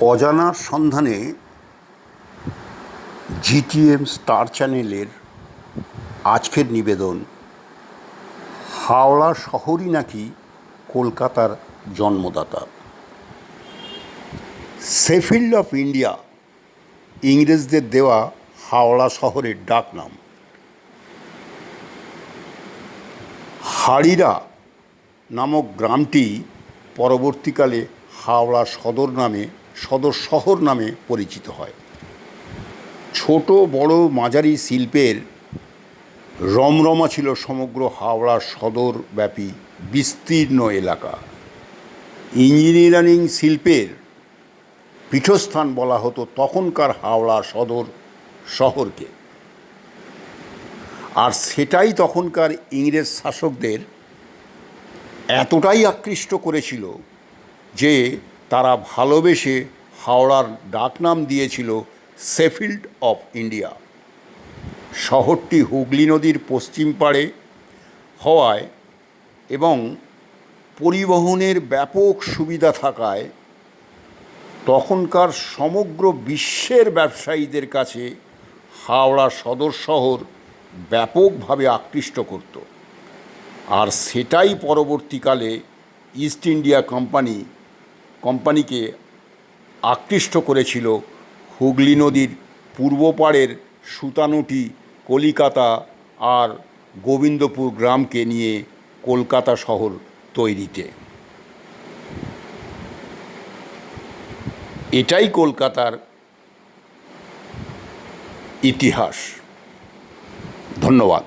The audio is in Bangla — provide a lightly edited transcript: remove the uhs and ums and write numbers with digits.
অজানার সন্ধানে জিটিএম স্টার চ্যানেলের আজকের নিবেদন। হাওড়া শহরই নাকি কলকাতার জন্মদাতা। শেফিল্ড অফ ইন্ডিয়া ইংরেজদের দেওয়া হাওড়া শহরের ডাকনাম। হাড়িরা নামক গ্রামটি পরবর্তীকালে হাওড়া সদর শহর নামে পরিচিত হয়। ছোট বড় মাঝারি শিল্পের রমরমা ছিল সমগ্র হাওড়া সদরব্যাপী বিস্তীর্ণ এলাকা। ইঞ্জিনিয়ারিং শিল্পের পীঠস্থান বলা হতো তখনকার হাওড়া সদর শহরকে, আর সেটাই তখনকার ইংরেজ শাসকদের এতটাই আকৃষ্ট করেছিল যে তারা ভালোবেসে হাওড়ার ডাকনাম দিয়েছিল শেফিল্ড অফ ইন্ডিয়া। শহরটি হুগলি নদীর পশ্চিম পাড়ে হওয়ায় এবং পরিবহনের ব্যাপক সুবিধা থাকায় তখনকার সমগ্র বিশ্বের ব্যবসায়ীদের কাছে হাওড়া সদর শহর ব্যাপকভাবে আকৃষ্ট করত। আর সেটাই পরবর্তীকালে ইস্ট ইন্ডিয়া কোম্পানিকে আকৃষ্ট করেছিল হুগলি নদীর পূর্ব পাড়ের সুতানুটি, কলিকাতা আর গোবিন্দপুর গ্রামকে নিয়ে কলকাতা শহর তৈরিতে। এটাই কলকাতার ইতিহাস। ধন্যবাদ।